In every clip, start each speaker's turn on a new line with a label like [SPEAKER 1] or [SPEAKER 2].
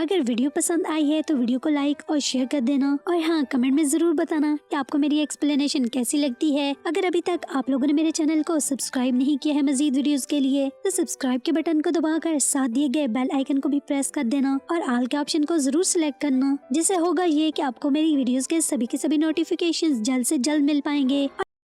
[SPEAKER 1] अगर वीडियो पसंद आई है तो वीडियो को लाइक और शेयर कर देना, और हाँ, कमेंट में जरूर बताना कि आपको मेरी एक्सप्लेनेशन कैसी लगती है। अगर अभी तक आप लोगों ने मेरे चैनल को सब्सक्राइब नहीं किया है मजीद वीडियोस के लिए, तो सब्सक्राइब के बटन को दबाकर साथ दिए गए बेल आइकन को भी प्रेस कर देना और ऑल के ऑप्शन को जरूर सिलेक्ट करना, जिससे होगा ये कि आपको मेरी वीडियोस के सभी नोटिफिकेशंस जल्द से जल्द मिल पाएंगे।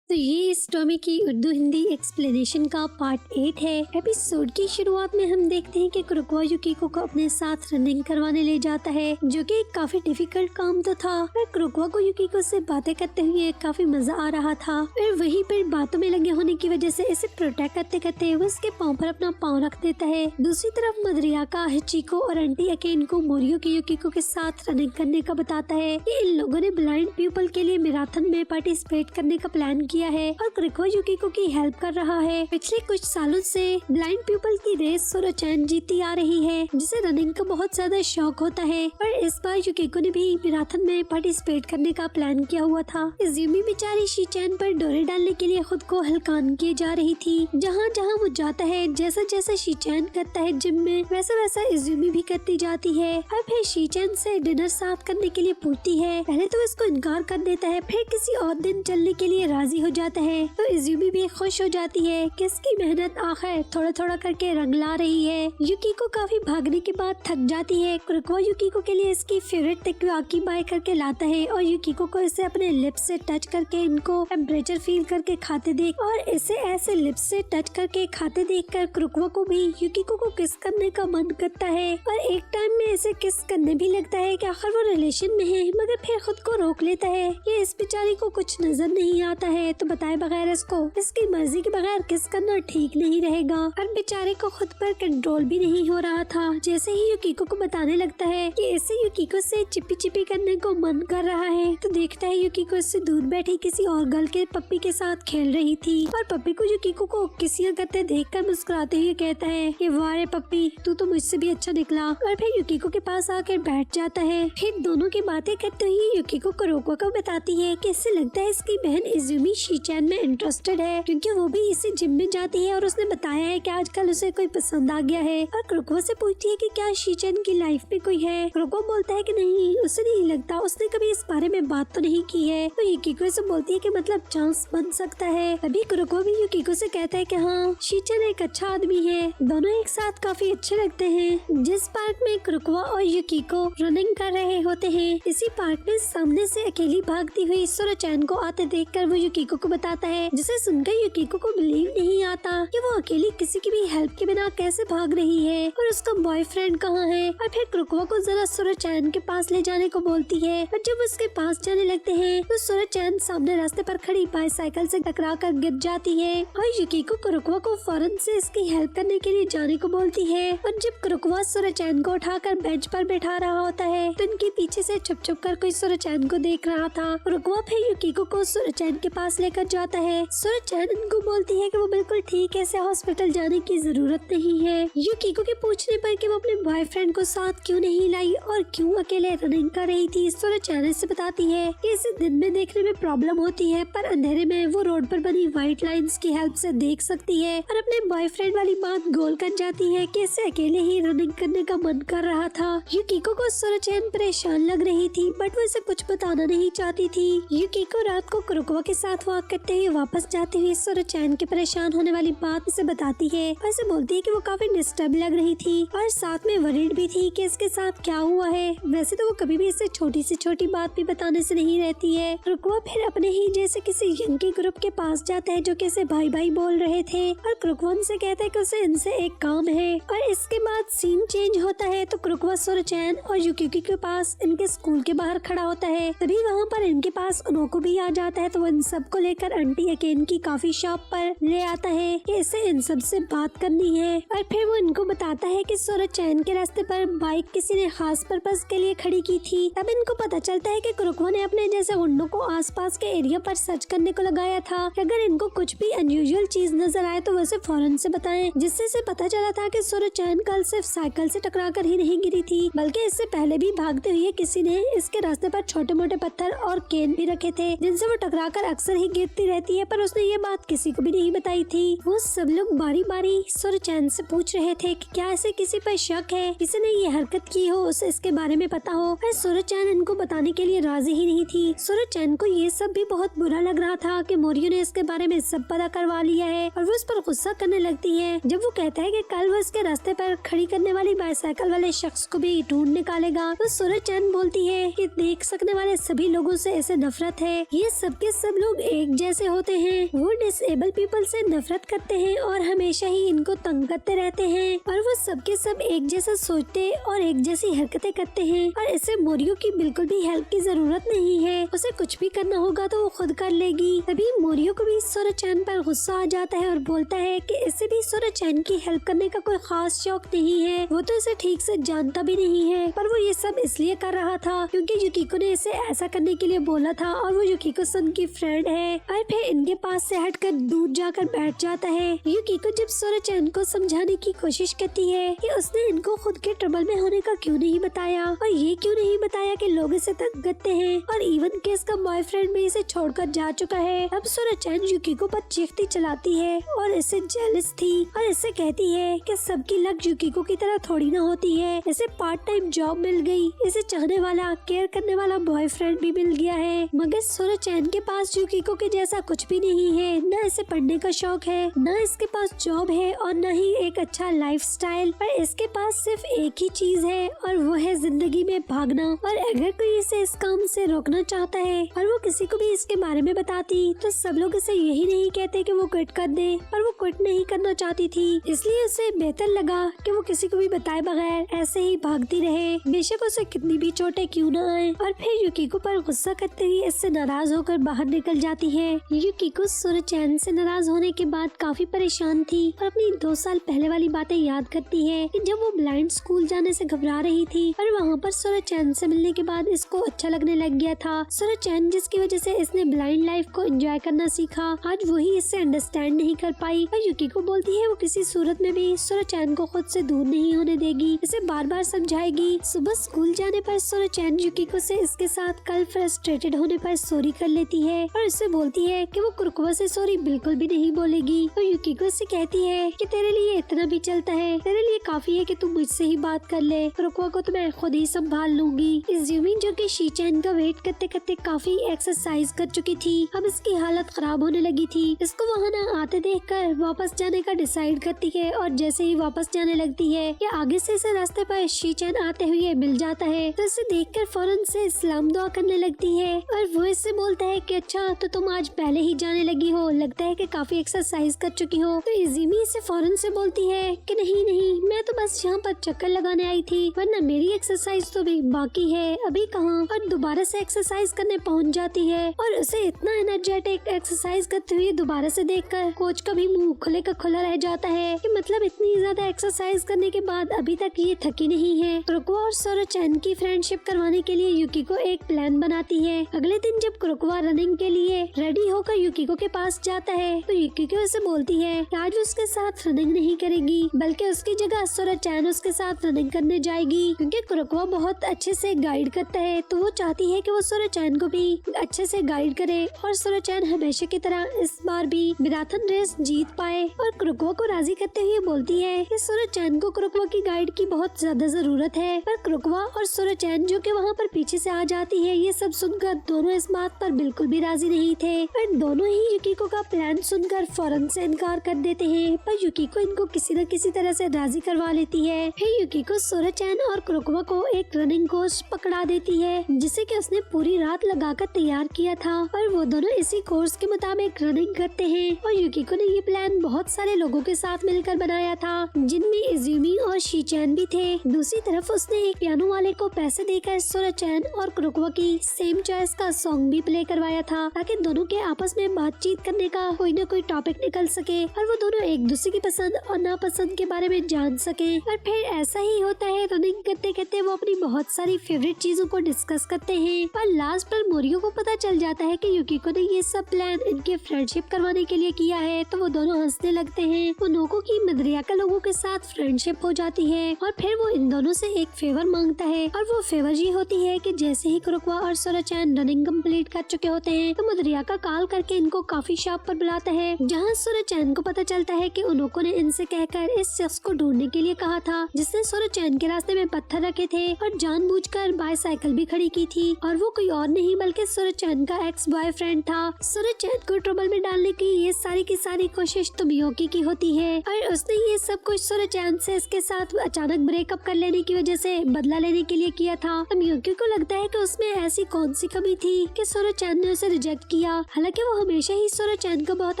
[SPEAKER 1] तो ये इस टॉमी की उर्दू हिंदी एक्सप्लेनेशन का पार्ट 8 है। एपिसोड की शुरुआत में हम देखते हैं कि कुरुकवा युकीको को अपने साथ रनिंग करवाने ले जाता है, जो कि एक काफी डिफिकल्ट काम तो था, पर कुरुकवा को युकीको से बातें करते हुए काफी मजा आ रहा था। फिर वहीं पर बातों में लगे होने की वजह से इसे प्रोटेक्ट करते करते वो उसके पाँव पर अपना पाँव रख देता है। दूसरी तरफ मदरियाका हिचिको और आंटी अकेन को मोरियो की युकीको के साथ रनिंग करने का बताता है कि इन लोगों ने ब्लाइंड पीपल के लिए मैराथन में पार्टिसिपेट करने का प्लान किया है और कुरुकवा युकीको की हेल्प कर रहा है। पिछले कुछ सालों से ब्लाइंड पीपल की रेस सोरो-चैन जीती आ रही है, जिसे रनिंग का बहुत ज्यादा शौक होता है। पर इस बार युकीको ने भी मैराथन में पार्टिसिपेट करने का प्लान किया हुआ था। इज़ुमी बेचारी शी-चैन पर डोरे डालने के लिए खुद को हल्कान किए जा रही थी। जहाँ जहाँ वो जाता है, जैसा जैसा शी-चैन करता है जिम में, वैसा वैसा इज़ुमी भी करती जाती है। और फिर शी-चैन से डिनर साथ करने के लिए पूछती है। पहले तो इसको इनकार कर देता है, फिर किसी और दिन चलने के लिए राजी हो जाता है। तो इज़ुमी भी खुश हो जाती है कि इसकी मेहनत आखिर थोड़ा थोड़ा करके रंग ला रही है। युकीको काफी भागने के बाद थक जाती है। कुरुकवा युकीको के लिए इसकी फेवरेट तेकियाकी बाय करके लाता है और युकीको को इसे अपने लिप्स से टच करके इनको टेम्परेचर फील करके खाते देख, और इसे ऐसे लिप्स से टच करके खाते देखकर कुरुकवा को भी युकीको को किस करने का मन करता है। और एक टाइम में इसे किस करने भी लगता है कि आखिर वो रिलेशन में है, मगर फिर खुद को रोक लेता है कि इस बेचारी को कुछ नजर नहीं आता है, तो बताए बगैर इसको इसकी मर्जी के बगैर किस करना ठीक नहीं रहेगा। और बेचारे को खुद पर कंट्रोल भी नहीं हो रहा था। जैसे ही युकीको को बताने लगता है कि इसे युकीको से चिपी चिपी करने को मन कर रहा है, तो देखता है युकीको इससे दूर बैठी किसी और गर्ल के पप्पी के साथ खेल रही थी, और पप्पी को युकीको को किसियां करते देखकर मुस्कुराते हुए कहता है कि वाह रे पप्पी, तू तो मुझसे भी अच्छा निकला। और फिर युकीको के पास आकर बैठ जाता है। फिर दोनों की बातें करते हुए युकीको कुरुकवा को बताती है कि इससे लगता है इसकी बहन इज़ुमी शी-चैन में इंटरेस्टेड है, क्योंकि वो भी इसी जिम में जाती है और उसने बताया है कि आजकल उसे कोई पसंद आ गया है। और कुरुकवा से पूछती है कि क्या शी-चैन की लाइफ में कोई है। कुरुकवा बोलता है कि नहीं, उसे नहीं लगता, उसने कभी इस बारे में बात तो नहीं की है। तो युकीको से बोलती है कि मतलब चांस बन सकता है। अभी कुरुकवा भी युकीको से कहता है कि हाँ, शी-चैन एक अच्छा आदमी है, दोनों एक साथ काफी अच्छे लगते हैं। जिस पार्क में कुरुकवा और युकीको रनिंग कर रहे होते हैं, इसी पार्क में सामने से अकेली भागती हुई सोरो-चैन को आते देखकर वो युकीको को बताता है, जिसे सुनकर युकीको को बिलीव नहीं आता कि वो अकेली किसी की भी हेल्प के बिना कैसे भाग रही है और उसका बॉयफ्रेंड कहाँ है। और फिर कुरुकवा को जरा सोरो-चैन के पास ले जाने को बोलती है, और जब उसके पास जाने लगते हैं तो सोरो-चैन सामने रास्ते पर खड़ी बाईसाइकिल से टकरा कर गिर जाती है। और युकीको कुरुकवा को फौरन से इसकी हेल्प करने के लिए जाने को बोलती है। और जब कुरुकवा सोरो-चैन को उठाकर बेंच पर बैठा रहा होता है, तो इनके पीछे से छुप छुप कर कोई सोरो-चैन को देख रहा था। कुरुकवा फिर युकीको को सोरो-चैन के पास लेकर जाता है। सोरो-चैन इनको बोलती है कि वो बिल्कुल ठीक है, इसे हॉस्पिटल जाने की जरूरत नहीं है। युकीको के पूछने पर कि वो अपने बॉयफ्रेंड को साथ क्यों नहीं लाई और क्यों अकेले रनिंग कर रही थी, सोरो-चैन से बताती है कि इसे दिन में देखने में प्रॉब्लम होती है, पर अंधेरे में वो रोड पर बनी व्हाइट लाइंस की हेल्प से देख सकती है। और अपने बॉयफ्रेंड वाली बात गोल कर जाती है कि इसे अकेले ही रनिंग करने का मन कर रहा था। युकीको को सोरो-चैन परेशान लग रही थी, बट वो इसे कुछ बताना नहीं चाहती थी। युकीको रात को कुरुकवा के साथ वॉक करते हुए वापस जाते हुए सोरो-चैन के परेशान होने वाली बात इसे बताती है, और इसे बोलती है कि वो काफी डिस्टर्ब लग रही थी और साथ में वरीड भी थी कि इसके साथ क्या हुआ है। वैसे तो वो कभी भी इसे छोटी से छोटी बात भी बताने से नहीं रहती है। कुरुकवा फिर अपने ही जैसे किसी यंकी ग्रुप के पास जाता है जो कि इसे भाई भाई बोल रहे थे, और कुरुकवा से कहता है कि उसे इनसे एक काम है। और इसके बाद सीन चेंज होता है, तो कुरुकवा सोरो-चैन और युकीको के पास इनके स्कूल के बाहर खड़ा होता है। तभी वहाँ पर इनके पास उनको भी आ जाता है, तो वो इन सबको लेकर आंटी अकेन की कॉफी शॉप पर ले आता है कि इसे इन सब से बात करनी है। और फिर वो इनको बताता है कि सोरो-चैन के रास्ते पर बाइक किसी ने खास पर्पस के लिए खड़ी की थी। तब इनको पता चलता है कि कुरुकवा ने अपने जैसे गुंडों को आसपास के एरिया पर सर्च करने को लगाया था कि अगर इनको कुछ भी अनयूजुअल चीज नजर आए तो वैसे फौरन से बताएं, जिससे इसे पता चला था कि सोरो-चैन कल सिर्फ साइकिल से टकराकर ही नहीं गिरी थी, बल्कि इससे पहले भी भागते हुए किसी ने इसके रास्ते पर छोटे मोटे पत्थर और केन भी रखे थे, जिनसे वो टकराकर अक्सर ही गिरती रहती है, पर उसने ये बात किसी को भी नहीं बताई थी। वो सब लोग बारी बारी सूरजचैन से पूछ रहे थे कि क्या ऐसे किसी पर शक है, किसी ने ये हरकत की हो, उसे इसके बारे में पता हो, पर सूरजचैन इनको बताने के लिए राजी ही नहीं थी। सूरजचैन को ये सब भी बहुत बुरा लग रहा था कि मोरियो ने इसके बारे में सब पता करवा लिया है और वो उस पर गुस्सा करने लगती है। जब वो कहता है कि कल वो इसके रास्ते पर खड़ी करने वाली बाईसाइकिल वाले शख्स को भी ढूंढ निकालेगा, तो सूरजचैन बोलती है कि देख सकने वाले सभी लोगों से इसे नफरत है, ये सब के सब लोग एक जैसे होते हैं। वो डिसेबल पीपल से नफरत करते हैं और हमेशा ही इनको तंग करते रहते हैं और वो सब के सब एक जैसा सोचते और एक जैसी हरकतें करते हैं और इसे मोरियो की बिल्कुल भी हेल्प की जरूरत नहीं है। उसे कुछ भी करना होगा तो वो खुद कर लेगी। तभी मोरियो को भी सूरजचैन पर गुस्सा आ जाता है और बोलता है कि इसे भी सूरजचैन की हेल्प करने का कोई खास शौक नहीं है, वो तो इसे ठीक से जानता भी नहीं है, पर वो ये सब इसलिए कर रहा था क्योंकि युकिको ने इसे ऐसा करने के लिए बोला था और वो युकिको सन की फ्रेंड है। और फिर इनके पास से हटकर दूर जाकर बैठ जाता है। युकिको जब सूरजचैन को समझाने की कोशिश करती है कि उसने इनको खुद के ट्रबल में होने का क्यों नहीं बताया और ये क्यों नहीं बताया कि लोग इसे तंग करते हैं और इवन के इसका बॉयफ्रेंड भी इसे छोड़कर जा चुका है। अब सूरजचैन युकिको पर चीखती चलाती है और इसे जेलस थी और इससे कहती है कि सबकी लक युकिको की तरह थोड़ी ना होती है, इसे पार्ट टाइम जॉब मिल गई, इसे चाहने वाला केयर करने वाला बॉयफ्रेंड भी मिल गया है, मगर सूरजचैन के पास युकिको के जैसा कुछ भी नहीं है, न इसे पढ़ने का शौक है, न इसके पास जॉब है और न ही एक अच्छा लाइफस्टाइल, पर इसके पास सिर्फ एक ही चीज है और वो है जिंदगी में भागना। और अगर कोई इसे इस काम से रोकना चाहता है और वो किसी को भी इसके बारे में बताती तो सब लोग इसे यही नहीं कहते कि वो क्विट कर दे, पर वो क्विट नहीं करना चाहती थी, इसलिए उसे बेहतर लगा कि वो किसी को भी बताए बगैर ऐसे ही भागती रहे, बेशक उसे कितनी भी चोटें क्यों न आए। और फिर युकिको पर गुस्सा करते हुए इससे नाराज होकर बाहर निकल जाती है। युकिको सूरजचैन से नाराज होने के बाद काफी परेशान थी और अपनी 2 साल पहले वाली बातें याद करती है कि जब वो ब्लाइंड स्कूल जाने से घबरा रही थी और वहाँ पर सूरजचैन से मिलने के बाद इसको अच्छा लगने लग गया था। सूरजचैन जिसकी वजह से इसने ब्लाइंड लाइफ को एंजॉय करना सीखा, आज वही इससे अंडरस्टैंड नहीं कर पाई और युकिको बोलती है वो किसी सूरत में भी सूरजचैन को खुद से दूर नहीं होने देगी, इसे बार बार समझाएगी। सुबह स्कूल जाने पर सूरजचैन युकिको से इसके साथ कल फ्रस्ट्रेटेड होने पर सॉरी कर लेती है और इससे बोलती है कि वो कुरकुआ से सॉरी बिल्कुल भी नहीं बोलेगी। तो युकिको से कहती है कि तेरे लिए इतना भी चलता है, तेरे लिए काफी है कि तू मुझसे ही बात कर ले, कुरकुआ को तो मैं खुद ही संभाल लूंगी। इज़ुमी जो कि शीचैन का वेट करते करते काफी एक्सरसाइज कर चुकी थी, अब इसकी हालत खराब होने लगी थी। इसको वहाँ न आते देखकर वापस जाने का डिसाइड करती है और जैसे ही वापस जाने लगती है कि आगे से इसे रास्ते पर शीचैन आते हुए मिल जाता है, तो इसे देखकर फौरन से इस्लाम दुआ करने लगती है और वो इससे बोलता है कि अच्छा तो तुम आज पहले ही जाने लगी हो, लगता है कि काफी एक्सरसाइज कर चुकी हो। तो इज़ुमी इसे फौरन से बोलती है कि नहीं नहीं, मैं तो बस यहाँ पर चक्कर लगाने आई थी, वरना मेरी एक्सरसाइज तो भी बाकी है, अभी कहाँ। और दोबारा से एक्सरसाइज करने पहुँच जाती है और उसे इतना एनर्जेटिक एक्सरसाइज करते हुए दोबारा से देखकर कोच का भी मुंह खुले का खुला रह जाता है कि मतलब इतनी ज्यादा एक्सरसाइज करने के बाद अभी तक ये थकी नहीं है। कुरकुआ और सूरजचैन की फ्रेंडशिप करवाने के लिए युकिको एक प्लान बनाती है। अगले दिन जब कुरकुआ रनिंग के लिए रेडी होकर युकिको के पास जाता है तो युकिको उसे बोलती है कि आज उसके साथ रनिंग नहीं करेगी, बल्कि उसकी जगह सूरजचैन उसके साथ रनिंग करने जाएगी, क्योंकि कुरकुआ बहुत अच्छे से गाइड करता है, तो वो चाहती है कि वो सूरजचैन को भी अच्छे से गाइड करे और सूरजचैन हमेशा की तरह इस बार भी मैराथन रेस जीत पाए। और कुरकुआ को राजी करते हुए बोलती है कि सूरजचैन को कुरकुआ की गाइड की बहुत ज्यादा जरूरत है, पर कुरकुआ और सूरजचैन जो कि वहाँ पर पीछे से आ जाती है, ये सब सुनकर दोनों इस बात पर बिल्कुल भी राजी नहीं थे और दोनों ही युकिको का प्लान सुनकर फौरन से इनकार कर देते हैं। पर युकिको इनको किसी न किसी तरह से राजी करवा लेती है। फिर युकिको सूरजचैन और कुरकुआ को एक रनिंग कोर्स पकड़ा देती है जिसे कि उसने पूरी रात लगाकर तैयार किया था और वो दोनों इसी कोर्स के मुताबिक रनिंग करते हैं। और युकिको ने ये प्लान बहुत सारे लोगों के साथ मिलकर बनाया था, जिनमें इज़ुमी और शीचैन भी थे। दूसरी तरफ उसने एक पियानो वाले को पैसे देकर सूरजचैन और कुरकुआ की सेम चॉइस का सॉन्ग भी प्ले करवाया था, ताकि दोनों के आपस में बातचीत करने का कोई न कोई टॉपिक निकल सके और वो दोनों एक दूसरे की पसंद और नापसंद के बारे में जान सके। और फिर ऐसा ही होता है, रनिंग करते करते वो अपनी बहुत सारी फेवरेट चीजों को डिस्कस करते हैं और लास्ट पर मोरियो को पता चल जाता है कि युकिको ने ये सब प्लान इनके फ्रेंडशिप करवाने के लिए किया है, तो वो दोनों हंसने लगते हैं। वो नोको की मदरियाका लोगों के साथ फ्रेंडशिप हो जाती है और फिर वो इन दोनों से एक फेवर मांगता है और वो फेवर ये होती है कि जैसे ही कुरकुआ और सूरजचैन रनिंग कंप्लीट कर चुके होते हैं तो मदरियाका मद्रियाका कॉल करके इनको कॉफी शॉप पर बुलाता है, जहाँ सूरज चैन को पता चलता है कि उनको ने इनसे कहकर इस शख्स को ढूंढने के लिए कहा था जिसने सूरज चैन के रास्ते में पत्थर रखे थे और जानबूझकर बाईसाइकिल भी खड़ी की थी, और वो कोई और नहीं बल्कि सूरज चैन का एक्स बॉयफ्रेंड था। सूरज चैन को ट्रबल में डालने की ये सारी की सारी कोशिश तो मियोकी की होती है और उसने ये सब कुछ सूरज चैन से इसके साथ अचानक ब्रेकअप कर लेने की वजह से बदला लेने के लिए किया था। तो मियोकी को लगता है कि उसमें ऐसी कौन सी कमी थी कि सूरज चैन ने उसे रिजेक्ट किया। हालांकि वो हमेशा ही सूरज चैन का बहुत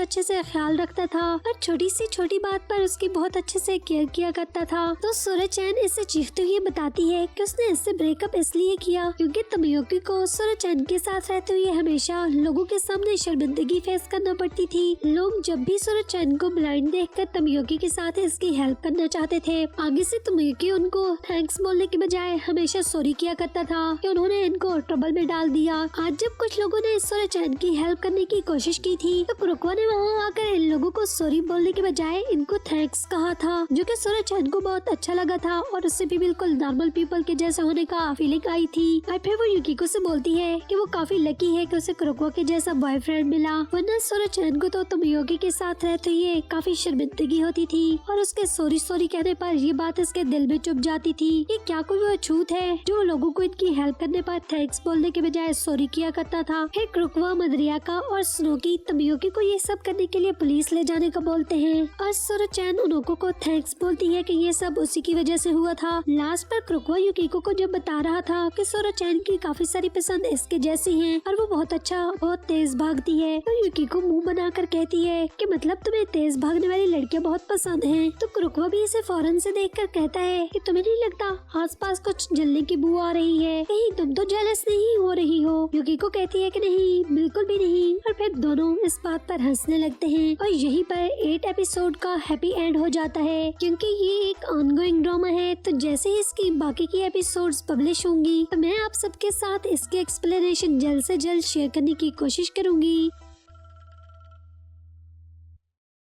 [SPEAKER 1] अच्छे से ख्याल रखता था और छोटी सी छोटी बात पर उसकी बहुत अच्छे से केयर किया करता था। तो सूरज चैन इससे चीखते हुए बताती है कि उसने इससे ब्रेकअप इसलिए किया क्योंकि तमियोकी को सूरज चैन के साथ रहते हुए हमेशा लोगों के सामने शर्मिंदगी फेस करना पड़ती थी। लोग जब भी सूरज चैन को ब्लाइंड देखकर तमियोकी के साथ इसकी हेल्प करना चाहते थे, आगे से तमियोकी उनको थैंक्स बोलने के बजाय हमेशा सॉरी किया करता था कि उन्होंने इनको ट्रबल में डाल दिया। आज जब कुछ लोगों ने सूरज चैन की हेल्प करने की कोशिश की थी तो कुरुकवा ने वहाँ आकर इन लोगों को सॉरी बोलने के बजाय इनको थैंक्स कहा था, जो कि सूरज चैन को बहुत अच्छा लगा था और उससे भी बिल्कुल नॉर्मल पीपल के जैसा होने का फीलिंग आई थी। और फिर वो युकिको से बोलती है कि वो काफी लकी है कि उसे कुरुकवा के जैसा बॉयफ्रेंड मिला, वरना सूरज चैन को तो तमियोकी के साथ रहते हुए काफी शर्मिंदगी होती थी और उसके सॉरी सॉरी कहने पर ये बात इसके दिल में चुभ जाती थी। ये क्या कोई वो छूत है जो लोगों को इनकी हेल्प करने पर थैंक्स बोलने के बजाय सॉरी किया करता था। फिर कुरुकवा, मद्रियाका और स्नोकी तमियोकी को ये सब करने के लिए पुलिस ले जाने का बोलते हैं और सूरज चैन उनको को थैंक्स बोलती है कि ये सब उसी की वजह से हुआ था। लास्ट पर कुरुकवा युकिको को जब बता रहा था कि सूरज चैन की काफी सारी पसंद इसके जैसी हैं और वो बहुत अच्छा बहुत तेज भागती है, तो युकिको मुंह बनाकर कहती है कि मतलब तुम्हें तेज भागने वाली लड़कियां बहुत पसंद हैं। तो कुरुकवा भी इसे फौरन से देखकर कहता है कि तुम्हें नहीं लगता आसपास कुछ जलने की बू आ रही है, कहीं तुम तो जेलस नहीं हो रही हो? युकिको कहती है कि नहीं, बिल्कुल भी नहीं। और फिर दोनों इस बात पर हंसने लगते हैं और यहीं पर 8 एपिसोड का हैप्पी एंड हो जाता है। क्योंकि ये एक ऑनगोइंग ड्रामा है, तो जैसे ही इसकी बाकी की एपिसोड्स पब्लिश होंगी तो मैं आप सबके साथ इसके एक्सप्लेनेशन जल्द से जल्द शेयर करने की कोशिश करूंगी।